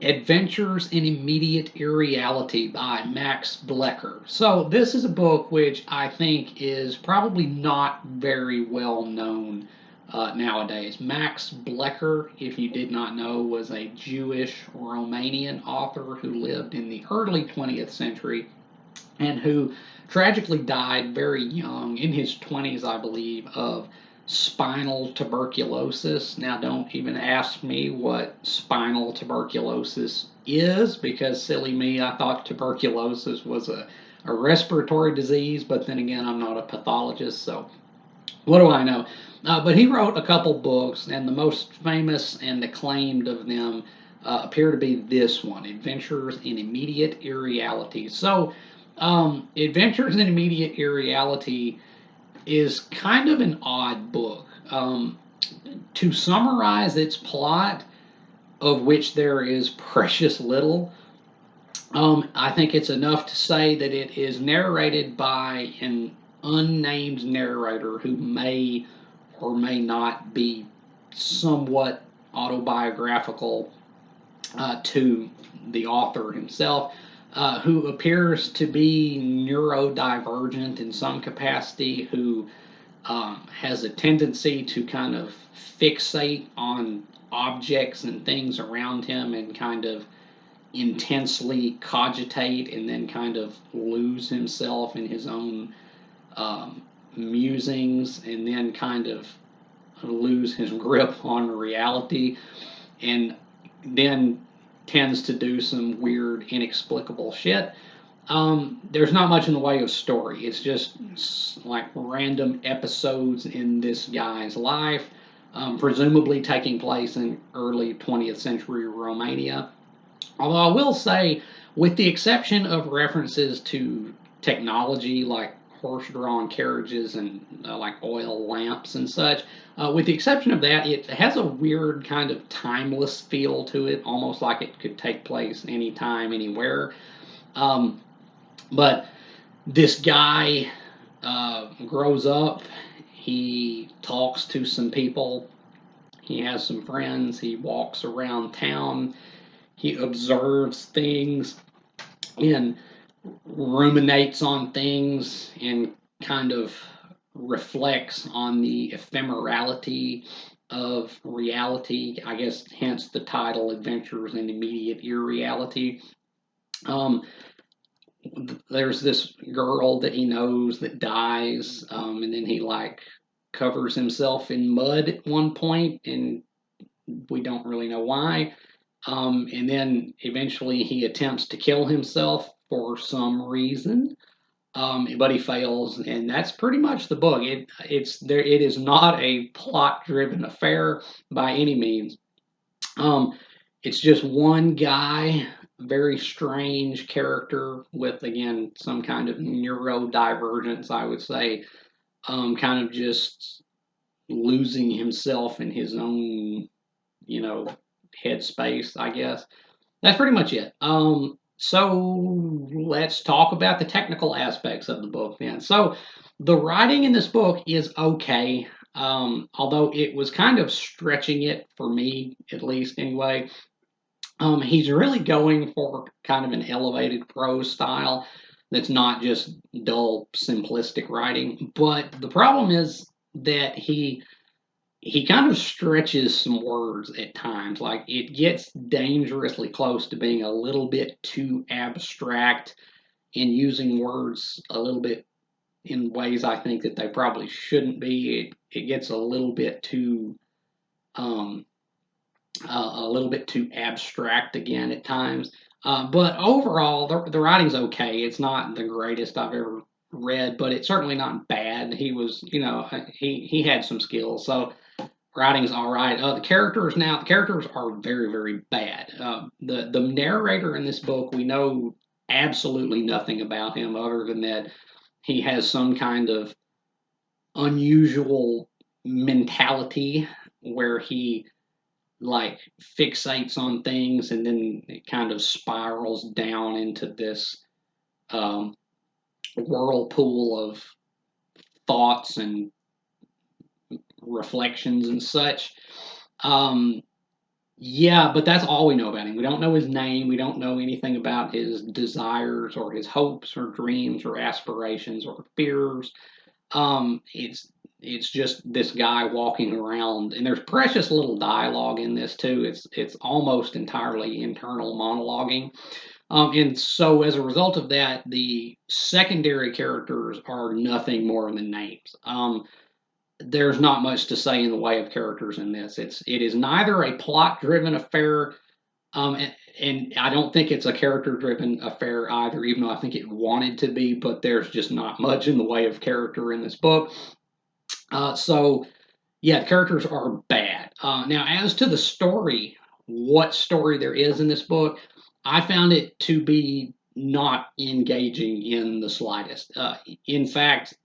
Adventures in Immediate Irreality by Max Blecher. So, this is a book which I think is probably not very well known nowadays. Max Blecher, if you did not know, was a Jewish Romanian author who lived in the early 20th century and who tragically died very young, in his 20s, I believe, of spinal tuberculosis. Now, don't even ask me what spinal tuberculosis is, because silly me, I thought tuberculosis was a respiratory disease, but then again, I'm not a pathologist, so what do I know? But he wrote a couple books, and the most famous and acclaimed of them appear to be this one, Adventures in Immediate Irreality. So, Adventures in Immediate Irreality is kind of an odd book. To summarize its plot, of which there is precious little, I think it's enough to say that it is narrated by an unnamed narrator who may or may not be somewhat autobiographical to the author himself, who appears to be neurodivergent in some capacity, who has a tendency to kind of fixate on objects and things around him and kind of intensely cogitate and then kind of lose himself in his own musings and then kind of lose his grip on reality and then tends to do some weird, inexplicable shit. There's not much in the way of story. It's just like random episodes in this guy's life, presumably taking place in early 20th century Romania. Although I will say, with the exception of references to technology like horse drawn carriages and like oil lamps and such, with the exception of that, it has a weird kind of timeless feel to it, almost like it could take place anytime, anywhere. Um, but this guy grows up, he talks to some people, he has some friends, he walks around town, he observes things and ruminates on things and kind of reflects on the ephemerality of reality. I guess hence the title Adventures in Immediate Irreality. Um, there's this girl that he knows that dies, and then he like covers himself in mud at one point, and we don't really know why. And then eventually he attempts to kill himself for some reason, but he fails, and that's pretty much the book. It's there. It is not a plot-driven affair by any means. Um, it's just one guy, very strange character with again some kind of neurodivergence, I would say, kind of just losing himself in his own, you know, headspace, I guess. That's pretty much it. So let's talk about the technical aspects of the book then. So the writing in this book is okay, although it was kind of stretching it for me, at least anyway. He's really going for kind of an elevated prose style that's not just dull, simplistic writing. But the problem is that he kind of stretches some words at times. Like it gets dangerously close to being a little bit too abstract in using words a little bit in ways I think that they probably shouldn't be. It gets um, a little bit too abstract again at times. But overall, the writing's okay. It's not the greatest I've ever read, but it's certainly not bad. He was, he had some skills. So writing's all right. The characters are very very bad. The narrator in this book, we know absolutely nothing about him other than that he has some kind of unusual mentality where he like fixates on things and then it kind of spirals down into this um, whirlpool of thoughts and reflections and such. Um, Yeah, but that's all we know about him. We don't know his name. We don't know anything about his desires or his hopes or dreams or aspirations or fears. Um, it's it's just this guy walking around, and there's precious little dialogue in this too. It's almost entirely internal monologuing. And so as a result of that, the secondary characters are nothing more than names. There's not much to say in the way of characters in this. It is neither a plot driven affair, and I don't think it's a character driven affair either, even though I think it wanted to be, but there's just not much in the way of character in this book. So yeah, the characters are bad. Now, as to the story, what story there is in this book, I found it to be not engaging in the slightest. In fact,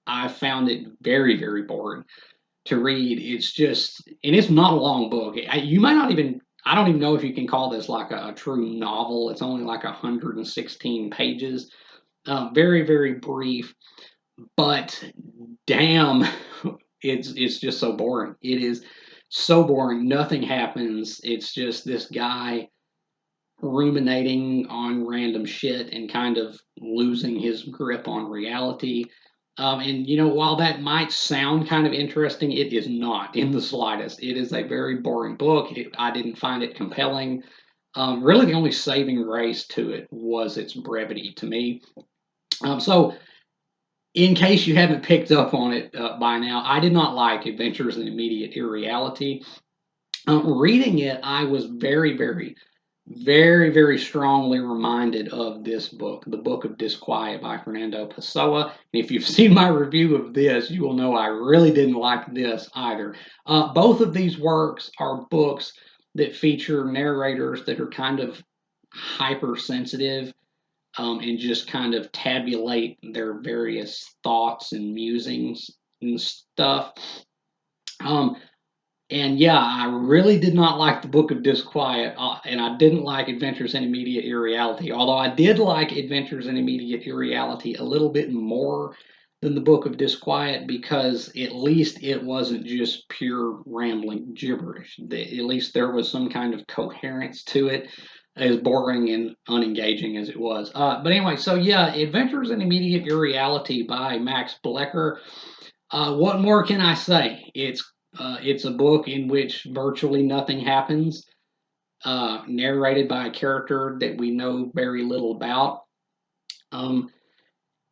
I found it very, very boring to read. It's just, and it's not a long book. You might not even, I don't even know if you can call this like a true novel. It's only like 116 pages. Very, very brief, but damn, it's just so boring. It is so boring. Nothing happens. It's just this guy ruminating on random shit and kind of losing his grip on reality. And while that might sound kind of interesting, it is not in the slightest. It is a very boring book. I didn't find it compelling. Really, the only saving grace to it was its brevity to me. So, in case you haven't picked up on it by now, I did not like Adventures in Immediate Irreality. Reading it, I was very, very, very, very strongly reminded of this book, The Book of Disquiet by Fernando Pessoa. And if you've seen my review of this, you will know I really didn't like this either. Both of these works are books that feature narrators that are kind of hypersensitive, and just kind of tabulate their various thoughts and musings and stuff. Um, and yeah, I really did not like the Book of Disquiet, and I didn't like Adventures in Immediate Irreality. Although I did like Adventures in Immediate Irreality a little bit more than the Book of Disquiet, because at least it wasn't just pure rambling gibberish. At least there was some kind of coherence to it, as boring and unengaging as it was. But anyway, so yeah, Adventures in Immediate Irreality by Max Blecher. What more can I say? It's a book in which virtually nothing happens, narrated by a character that we know very little about, um,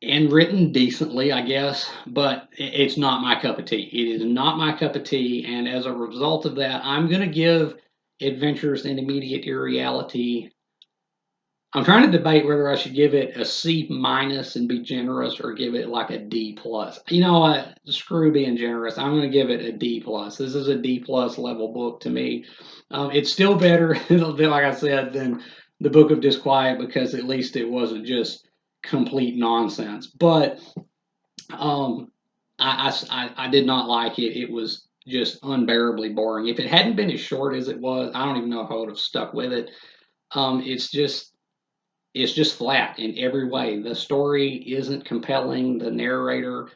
and written decently, I guess, but it's not my cup of tea. It is not my cup of tea, and as a result of that, I'm going to give Adventures in Immediate Irreality. I'm trying to debate whether I should give it a C minus and be generous, or give it like a D plus. You know what? Screw being generous. I'm going to give it a D plus. This is a D plus level book to me. It's still better, like I said, than the Book of Disquiet, because at least it wasn't just complete nonsense. But um, I did not like it. It was just unbearably boring. If it hadn't been as short as it was, I don't even know if I would have stuck with it. It's just flat in every way. The story isn't compelling. The narrator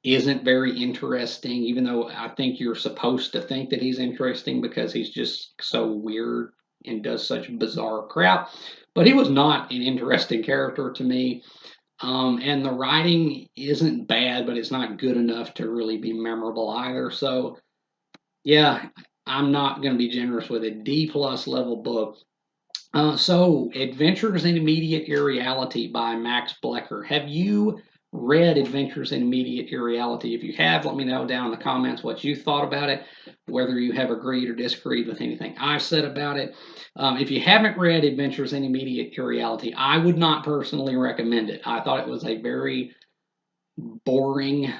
isn't very interesting, even though I think you're supposed to think that he's interesting because he's just so weird and does such bizarre crap. But he was not an interesting character to me. And the writing isn't bad, but it's not good enough to really be memorable either. So, yeah, I'm not going to be generous with a D plus level book. So, Adventures in Immediate Irreality by Max Blecher. Have you read Adventures in Immediate Irreality? If you have, let me know down in the comments what you thought about it, whether you have agreed or disagreed with anything I've said about it. If you haven't read Adventures in Immediate Irreality, I would not personally recommend it. I thought it was a very boring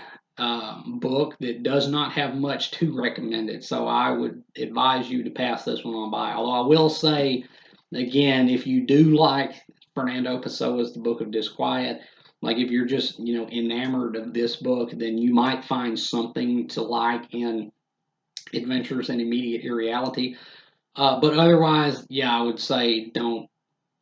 book that does not have much to recommend it. So, I would advise you to pass this one on by. Although I will say, again, if you do like Fernando Pessoa's The Book of Disquiet, like if you're just enamored of this book, then you might find something to like in Adventures in Immediate Irreality. But otherwise, yeah, I would say don't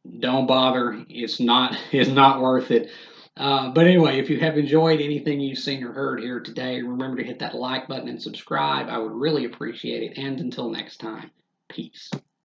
bother. It's not worth it. But anyway, if you have enjoyed anything you've seen or heard here today, remember to hit that like button and subscribe. I would really appreciate it. And until next time. Peace.